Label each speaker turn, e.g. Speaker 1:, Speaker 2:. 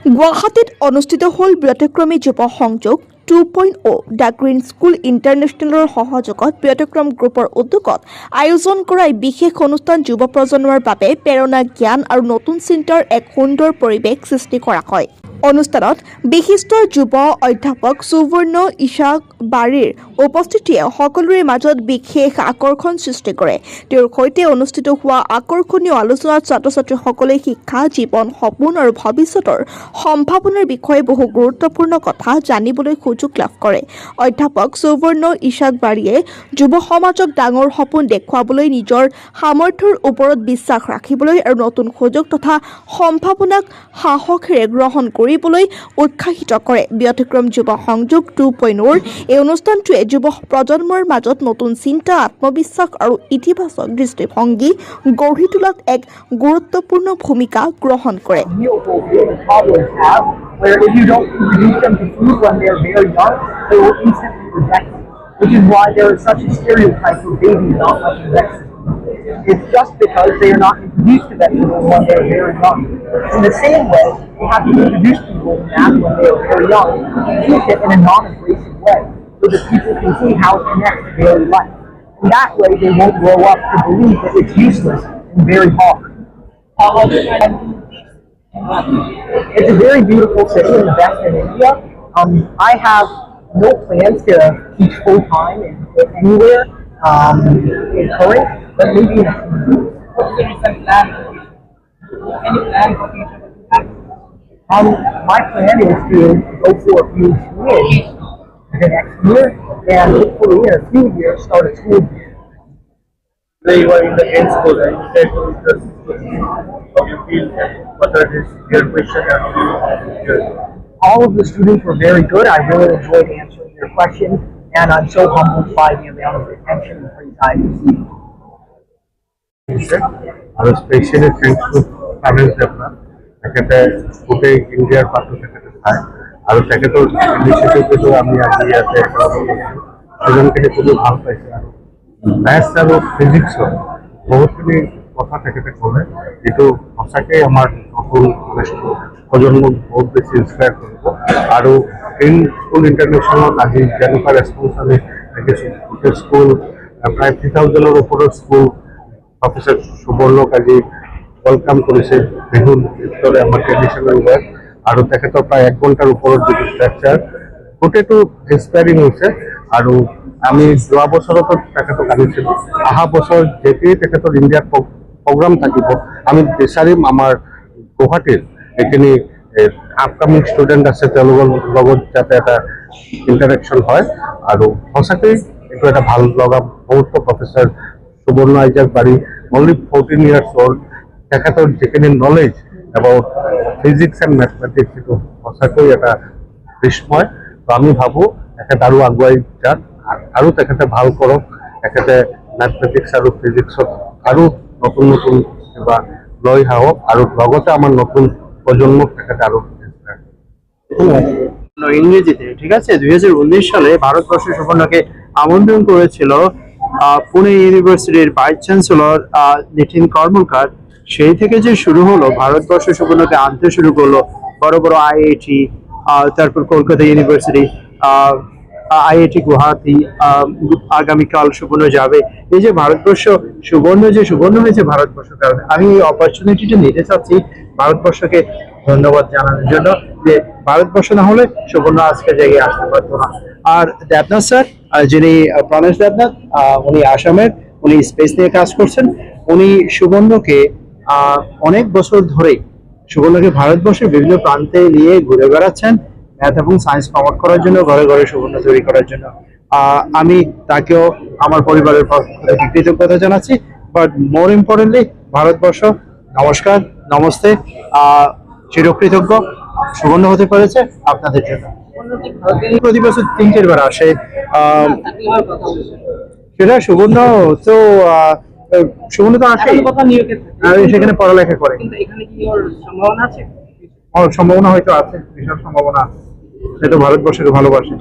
Speaker 1: গুৱাহাটীত অনুষ্ঠিত হ'ল ব্যতিক্ৰমী যুৱ সংযোগ 2.0 দ্য গ্ৰীণ স্কুল ইণ্টাৰনেশ্যনেলৰ সহযোগত ব্যতিক্ৰম গ্ৰুপৰ উদ্যোগত আয়োজন কৰা এই বিশেষ অনুষ্ঠান যুৱ প্ৰজন্মৰ বাবে প্ৰেৰণা জ্ঞান আৰু নতুন চিন্তাৰ এক সুন্দৰ পৰিৱেশ সৃষ্টি কৰা হয়। অনুষ্ঠানত বিশিষ্ট যুৱ অধ্যাপক সুবৰ্ণ ইছাক বাৰীৰ উপস্থিতিয়ে সকলোৰে মাজত বিশেষ আকৰ্ষণ সৃষ্টি কৰে। তেওঁৰ সৈতে অনুষ্ঠিত হোৱা আকৰ্ষণীয় আলোচনাত ছাত্ৰ-ছাত্ৰীসকলে শিক্ষা, জীৱন, সপোন আৰু ভৱিষ্যতৰ সম্ভাৱনাৰ বিষয়ে বহু গুৰুত্বপূৰ্ণ কথা জানিবলৈ সুযোগ লাভ কৰে। অধ্যাপক সুবৰ্ণ ইছাক বাৰীয়ে যুৱ সমাজক ডাঙৰ সপোন দেখুৱাবলৈ, নিজৰ সামৰ্থ্যৰ ওপৰত বিশ্বাস ৰাখিবলৈ আৰু নতুন সুযোগ তথা সম্ভাৱনাক সাহসেৰে গ্ৰহণ কৰিবলৈ উৎসাহিত কৰে। ব্যতিক্ৰম যুৱ সংযোগ 2.0 এই অনুষ্ঠানটোৱে যুৱ প্ৰজন্মৰ মাজত নতুন চিন্তা, আত্মবিশ্বাস আৰু ইতিবাচক দৃষ্টিভংগী গঢ়ি তোলাত এক গুৰুত্বপূৰ্ণ ভূমিকা গ্ৰহণ কৰে।
Speaker 2: Where if you don't introduce them to food when they're very young, they will instantly reject it, which is why there is such a stereotype for babies not liking vegetables. It's just because they are not introduced to vegetables when they're very young. In the same way, we have to introduce people to math when they are very young and teach it in a non-abrasive way so that people can see how it connects to daily life. And that way they won't grow up to believe that it's useless and very hard. It's a very beautiful city in Western India. I have no plans to teach full-time anywhere in current, but maybe in a few years.
Speaker 3: What's the recent plan? Any plan for future?
Speaker 2: My plan is to go for a PhD in the next year, and hopefully in a few years start a school.
Speaker 4: You are in the end school, and you said to the how you feel, what are your question and
Speaker 2: All of the students were very good. I really enjoyed answering their questions, and I'm so humbled by the amount of attention and praise I received.
Speaker 4: I was especially thankful to Pavel Devna. তেখেতে গোটেই ইণ্ডিয়াৰ পাতো তেখেতে চায় আৰু তেখেতৰ ইনিচিয়েটিভটো আমি আজি ইয়াতে এজনখিনি খুবেই ভাল পাইছে আৰু মেথছ আৰু ফিজিক্সৰ বহুতখিনি কথা তেখেতে ক'লে, যিটো সঁচাকৈ আমাৰ নতুন প্ৰজন্মক বহুত বেছি ইনস্পায়াৰ কৰিব। আৰু গ্ৰীণ স্কুল ইণ্টাৰনেশ্যনেলত আজি যেনেকুৱা ৰেছপন্স আমি দেখিছোঁ, গোটেই স্কুল প্ৰায় 3000ৰ ওপৰৰ স্কুল প্ৰফেচৰ সুবৰ্ণক আজি ৱেলকাম কৰিছে বিহুৰ ভিতৰে আমাৰ ট্ৰেডিশ্যনেল ৱেত, আৰু তেখেতৰ প্ৰায় 1 ঘণ্টাৰ ওপৰত যিটো ষ্ট্ৰাকচাৰ গোটেইটো ইনস্পায়াৰিং হৈছে। আৰু আমি যোৱা বছৰতো তেখেতক আনিছিলোঁ, অহা বছৰ যেতিয়াই তেখেতৰ ইণ্ডিয়াত প্ৰগ্ৰাম থাকিব আমি বিচাৰিম আমাৰ গুৱাহাটীৰ এইখিনি আপকামিং ষ্টুডেণ্ট আছে তেওঁলোকৰ লগত যাতে এটা ইণ্টাৰেকশ্যন হয়। আৰু সঁচাকৈ এইটো এটা ভাল লগা মুহূৰ্ত। প্ৰফেচৰ সুবৰ্ণ ইছাক বাৰী অনলি 14 years old, তেখেতৰ যিখিনি knowledge about physics and mathematics সেইটো সঁচাকৈ এটা বিস্ময়। তো আমি ভাবোঁ তেখেত আৰু আগুৱাই যাক আৰু তেখেতে ভাল কৰক, তেখেতে মেথমেটিক্স আৰু ফিজিক্সত আৰু নতুন নতুন কিবা লৈ আহক আৰু লগতে আমাৰ নতুন প্রজন্মক তেখেতে আরো
Speaker 5: ইংরেজিতে। ঠিক আছে, 2019 সালে ভারতবর্ষ সুবর্ণকে আমন্ত্রণ করেছিল পুনে ইউনিভার্সিটির ভাইস চ্যান্সেলর নিতিন কর্মকার। সেই থেকে যে শুরু হলো, ভারতবর্ষ সুবর্ণকে আনতে শুরু করলো বড় বড় আইআইটি, তারপর কলকাতা ইউনিভার্সিটি, আইআইটি গুয়াহাটি, আগামীকাল সুবর্ণ যাবে। এই যে ভারতবর্ষ সুবর্ণ হয়েছে ভারতবর্ষ কারণে। আমি এই অপরচুনিটিটা নিতে চাচ্ছি ভারতবর্ষকে ধন্যবাদ জানানোর জন্য, যে ভারতবর্ষ না হলে সুবর্ণ আজকের জায়গায় আসতে পারতো না। আর দেবনাথ স্যার, যিনি প্রণেশ দেবনাথ, উনি আসামের, উনি স্পেস নিয়ে কাজ করছেন। উনি সুবর্ণকে অনেক বছর ধরে সুবর্ণকে ভারতবর্ষের বিভিন্ন প্রান্তে নিয়ে ঘুরে বেড়াচ্ছেন ম্যাথ এবং সায়েন্স প্রমোট করার জন্য, ঘরে ঘরে সুবর্ণ তৈরি করার জন্য। আমি তাকেও আমার পরিবারের পক্ষ থেকে কৃতজ্ঞতা জানাচ্ছি। বাট মোর ইম্পর্টেন্টলি ভারতবর্ষ নমস্কার, নমস্তে, চিরকৃতজ্ঞ সুবর্ণ হতে পেরেছে আপনাদের জন্য। প্রতি বছর 3-4 বার আসে, সেটা সুবর্ণ তো সুবর্ণ তো আসে, সেখানে পড়ালেখা করে। সম্ভাবনা হয়তো আছে, বিশাল সম্ভাবনা আছে। সে তো ভারতবর্ষকে ভালোবাসে।